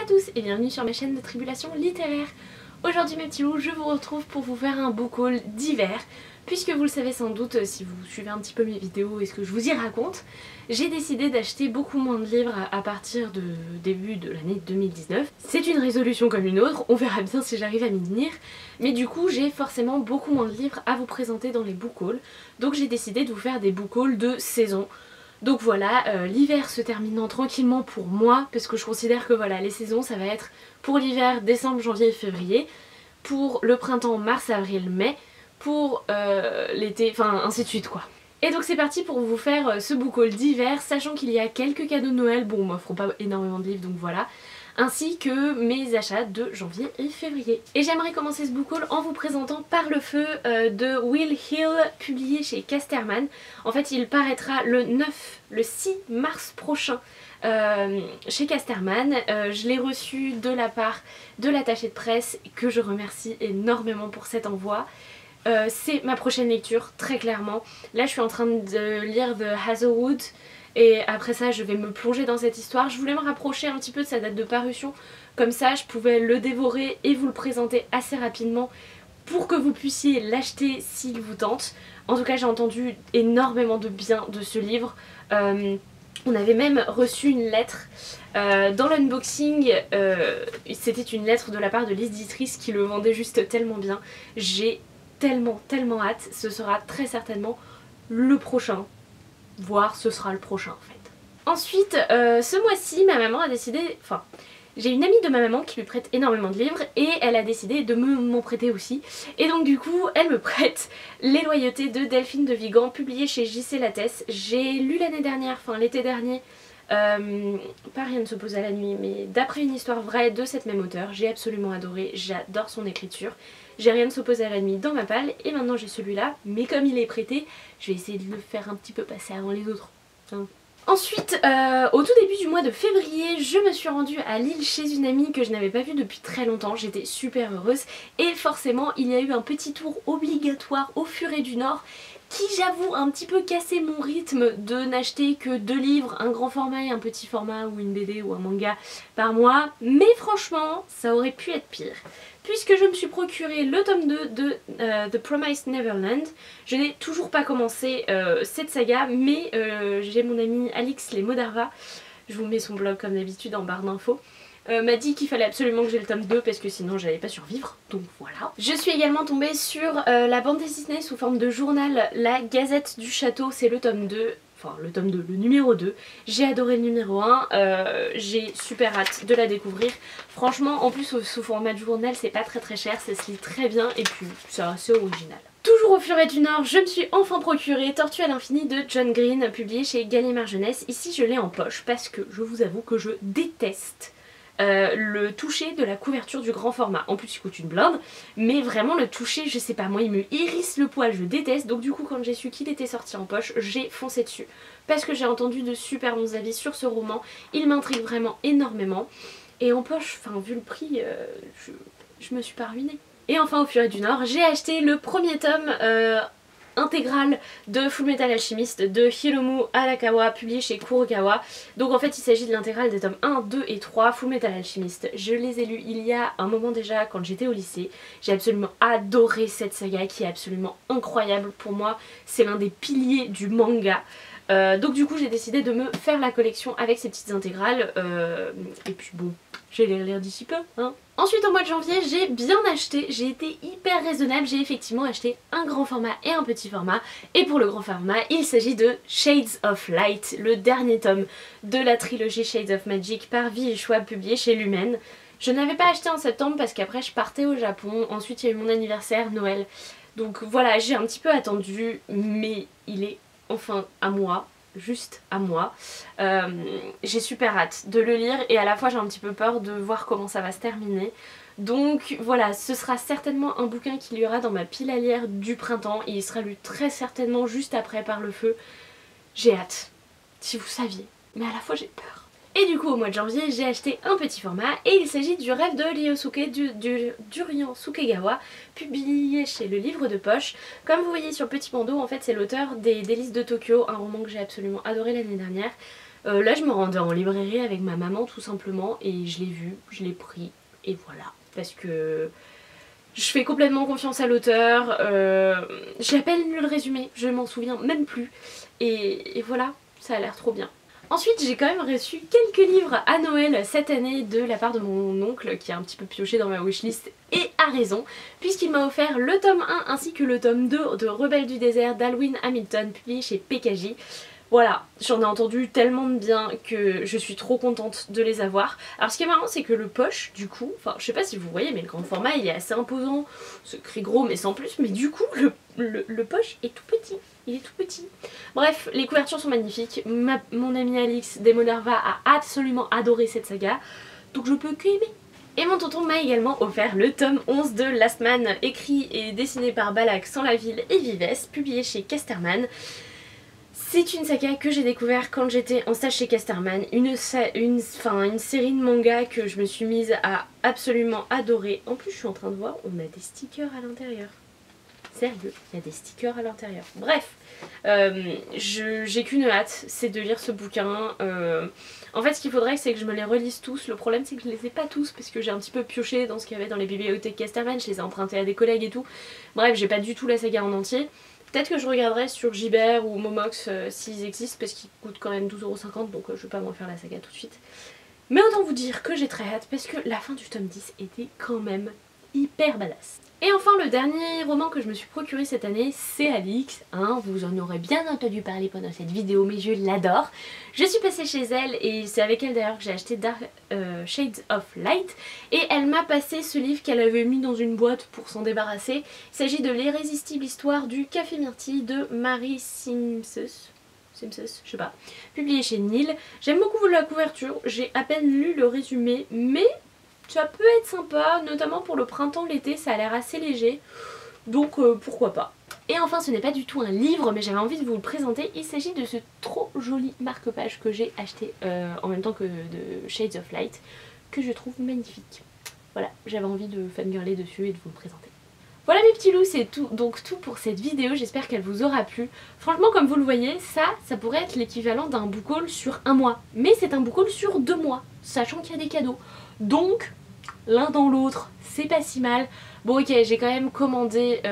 tous et bienvenue sur ma chaîne de tribulation littéraire. Aujourd'hui mes petits loups, je vous retrouve pour vous faire un book haul d'hiver. Puisque vous le savez sans doute si vous suivez un petit peu mes vidéos et ce que je vous y raconte, j'ai décidé d'acheter beaucoup moins de livres à partir de début de l'année 2019. C'est une résolution comme une autre, on verra bien si j'arrive à m'y tenir. Mais du coup j'ai forcément beaucoup moins de livres à vous présenter dans les book hauls. Donc j'ai décidé de vous faire des book hauls de saison. Donc voilà, l'hiver se terminant tranquillement pour moi, parce que je considère que voilà, les saisons ça va être pour l'hiver décembre, janvier et février, pour le printemps mars, avril, mai, pour l'été, enfin ainsi de suite quoi. Et donc c'est parti pour vous faire ce book haul d'hiver, sachant qu'il y a quelques cadeaux de Noël, bon on m'offre pas énormément de livres donc voilà, ainsi que mes achats de janvier et février. Et j'aimerais commencer ce book haul en vous présentant Par le feu de Will Hill, publié chez Casterman. En fait il paraîtra le 6 mars prochain chez Casterman. Je l'ai reçu de la part de l'attaché de presse que je remercie énormément pour cet envoi. C'est ma prochaine lecture, très clairement. Là je suis en train de lire The Hazelwood et après ça je vais me plonger dans cette histoire. Je voulais me rapprocher un petit peu de sa date de parution, comme ça je pouvais le dévorer et vous le présenter assez rapidement pour que vous puissiez l'acheter s'il vous tente. En tout cas j'ai entendu énormément de bien de ce livre. On avait même reçu une lettre dans l'unboxing, c'était une lettre de la part de l'éditrice qui le vendait juste tellement bien. J'ai tellement hâte, ce sera très certainement le prochain, voire ce sera le prochain en fait. Ensuite, ce mois-ci ma maman a décidé, enfin j'ai une amie de ma maman qui lui prête énormément de livres et elle a décidé de m'en prêter aussi. Et donc du coup elle me prête Les Loyautés de Delphine de Vigan, publié chez J.C. Lattès. J'ai lu l'année dernière, enfin l'été dernier, pas Rien ne s'oppose à la nuit, mais d'après une histoire vraie de cette même auteure. J'ai absolument adoré, j'adore son écriture. J'ai Rien ne s'oppose à la nuit dans ma palle et maintenant j'ai celui-là, mais comme il est prêté, je vais essayer de le faire un petit peu passer avant les autres. Ensuite, au tout début du mois de février, je me suis rendue à Lille chez une amie que je n'avais pas vue depuis très longtemps. J'étais super heureuse et forcément il y a eu un petit tour obligatoire au Furet du Nord qui, j'avoue, a un petit peu cassé mon rythme de n'acheter que 2 livres, un grand format et un petit format ou une BD ou un manga par mois. Mais franchement, ça aurait pu être pire. Puisque je me suis procuré le tome 2 de The Promised Neverland. Je n'ai toujours pas commencé cette saga, mais j'ai mon amie Alix Les Modarva, je vous mets son blog comme d'habitude en barre d'infos, m'a dit qu'il fallait absolument que j'ai le tome 2 parce que sinon j'allais pas survivre, donc voilà. Je suis également tombée sur la bande dessinée sous forme de journal La Gazette du Château, c'est le tome 2. Enfin le tome 2, le numéro 2. J'ai adoré le numéro 1, j'ai super hâte de la découvrir. Franchement, en plus sous format de journal, c'est pas très cher, ça se lit très bien et puis c'est assez original. Toujours au Furet du Nord, je me suis enfin procuré Tortue à l'infini de John Green, publié chez Gallimard Jeunesse. Ici je l'ai en poche parce que je vous avoue que je déteste le toucher de la couverture du grand format. En plus il coûte une blinde, mais vraiment le toucher, je sais pas, moi il me hérisse le poil, je déteste. Donc du coup quand j'ai su qu'il était sorti en poche, j'ai foncé dessus parce que j'ai entendu de super bons avis sur ce roman. Il m'intrigue vraiment énormément et en poche, enfin vu le prix, je me suis pas ruinée. Et enfin au Furet du Nord, j'ai acheté le premier tome intégral de Fullmetal Alchemist de Hiromu Arakawa, publié chez Kurokawa. Donc en fait il s'agit de l'intégrale des tomes 1, 2 et 3 Fullmetal Alchemist. Je les ai lus il y a un moment déjà quand j'étais au lycée. J'ai absolument adoré cette saga qui est absolument incroyable. Pour moi c'est l'un des piliers du manga. Donc du coup j'ai décidé de me faire la collection avec ces petites intégrales et puis bon, je vais les relire d'ici peu hein. Ensuite au mois de janvier j'ai bien acheté, j'ai été hyper raisonnable, j'ai effectivement acheté un grand format et un petit format. Et pour le grand format il s'agit de Shades of Light, le dernier tome de la trilogie Shades of Magic par V.E. Schwab, publié chez Lumen. Je n'avais pas acheté en septembre parce qu'après je partais au Japon, ensuite il y a eu mon anniversaire, Noël. Donc voilà, j'ai un petit peu attendu, mais il est enfin à moi, juste à moi. J'ai super hâte de le lire et à la fois j'ai un petit peu peur de voir comment ça va se terminer. Donc voilà, ce sera certainement un bouquin qu'il y aura dans ma pile à lire du printemps et il sera lu très certainement juste après Par le feu. J'ai hâte, si vous saviez, mais à la fois j'ai peur. Et du coup au mois de janvier j'ai acheté un petit format et il s'agit du rêve de Ryosuke Durian Sukegawa, publié chez le livre de poche. Comme vous voyez sur le petit bandeau, en fait c'est l'auteur des Délices de Tokyo, un roman que j'ai absolument adoré l'année dernière. Là je me rendais en librairie avec ma maman tout simplement et je l'ai vu, je l'ai pris et voilà. Parce que je fais complètement confiance à l'auteur, j'ai à peine lu le résumé, je m'en souviens même plus. Et voilà, ça a l'air trop bien. Ensuite j'ai quand même reçu quelques livres à Noël cette année de la part de mon oncle qui a un petit peu pioché dans ma wishlist et a raison puisqu'il m'a offert le tome 1 ainsi que le tome 2 de Rebelles du désert d'Alwyn Hamilton publié chez PKJ. Voilà, j'en ai entendu tellement de bien que je suis trop contente de les avoir. Alors ce qui est marrant c'est que le poche du coup, enfin je sais pas si vous voyez mais le grand format il est assez imposant, c'est écrit gros mais sans plus, mais du coup le poche est tout petit, il est tout petit. Bref, les couvertures sont magnifiques, mon amie Alix Demonarva a absolument adoré cette saga, donc je peux que aimer. Et mon tonton m'a également offert le tome 11 de Last Man, écrit et dessiné par Balak Sans-la-Ville et Vives, publié chez Casterman. C'est une saga que j'ai découvert quand j'étais en stage chez Casterman, une série de mangas que je me suis mise à absolument adorer. En plus je suis en train de voir, on a des stickers à l'intérieur. Sérieux, il y a des stickers à l'intérieur. Bref, j'ai qu'une hâte, c'est de lire ce bouquin. En fait ce qu'il faudrait c'est que je me les relise tous. Le problème c'est que je les ai pas tous parce que j'ai un petit peu pioché dans ce qu'il y avait dans les bibliothèques Casterman, je les ai empruntés à des collègues et tout. Bref, j'ai pas du tout la saga en entier. Peut-être que je regarderai sur Gibert ou Momox s'ils existent parce qu'ils coûtent quand même 12,50 € donc je vais pas m'en faire la saga tout de suite. Mais autant vous dire que j'ai très hâte parce que la fin du tome 10 était quand même hyper badass. Et enfin le dernier roman que je me suis procuré cette année c'est Alix, hein, vous en aurez bien entendu parler pendant cette vidéo mais je l'adore. Je suis passée chez elle et c'est avec elle d'ailleurs que j'ai acheté Shades of Light et elle m'a passé ce livre qu'elle avait mis dans une boîte pour s'en débarrasser. Il s'agit de l'irrésistible histoire du café myrtille de Marie Simpson, je sais pas, publié chez Nil. J'aime beaucoup la couverture, j'ai à peine lu le résumé mais ça peut être sympa, notamment pour le printemps, l'été, ça a l'air assez léger, donc pourquoi pas. Et enfin ce n'est pas du tout un livre mais j'avais envie de vous le présenter, il s'agit de ce trop joli marque-page que j'ai acheté en même temps que de Shades of Light, que je trouve magnifique. Voilà, j'avais envie de fangirler dessus et de vous le présenter. Voilà mes petits loups, c'est tout, donc tout pour cette vidéo, j'espère qu'elle vous aura plu. Franchement comme vous le voyez, ça pourrait être l'équivalent d'un book haul sur un mois, mais c'est un book haul sur 2 mois, sachant qu'il y a des cadeaux. Donc l'un dans l'autre, c'est pas si mal. Bon ok, j'ai quand même commandé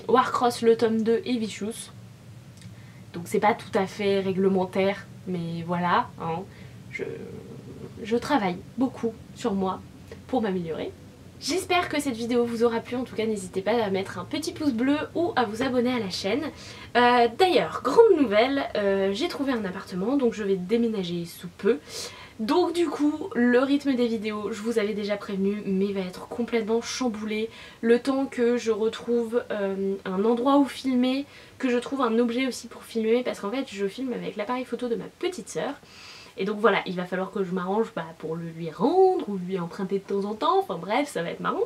Warcross le tome 2 et Vicious. Donc c'est pas tout à fait réglementaire, mais voilà, hein, je travaille beaucoup sur moi pour m'améliorer. J'espère que cette vidéo vous aura plu, en tout cas n'hésitez pas à mettre un petit pouce bleu ou à vous abonner à la chaîne. D'ailleurs, grande nouvelle, j'ai trouvé un appartement donc je vais déménager sous peu. Donc du coup, le rythme des vidéos, je vous avais déjà prévenu, mais va être complètement chamboulé. Le temps que je retrouve un endroit où filmer, que je trouve un objet aussi pour filmer, parce qu'en fait je filme avec l'appareil photo de ma petite sœur. Et donc voilà, il va falloir que je m'arrange pour le lui rendre ou lui emprunter de temps en temps, enfin bref, ça va être marrant.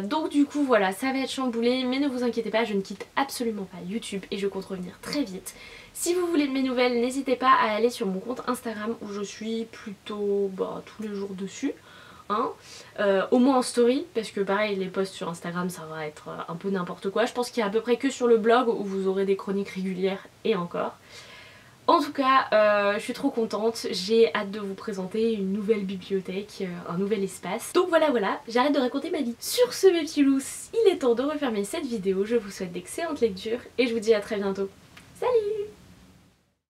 Donc du coup voilà, ça va être chamboulé, mais ne vous inquiétez pas, je ne quitte absolument pas YouTube et je compte revenir très vite. Si vous voulez de mes nouvelles, n'hésitez pas à aller sur mon compte Instagram où je suis plutôt tous les jours dessus. Hein. Au moins en story, parce que pareil les posts sur Instagram ça va être un peu n'importe quoi. Je pense qu'il y a à peu près que sur le blog où vous aurez des chroniques régulières et encore. En tout cas, je suis trop contente, j'ai hâte de vous présenter une nouvelle bibliothèque, un nouvel espace. Donc voilà, j'arrête de raconter ma vie. Sur ce mes petits loups, il est temps de refermer cette vidéo. Je vous souhaite d'excellentes lectures et je vous dis à très bientôt. Salut!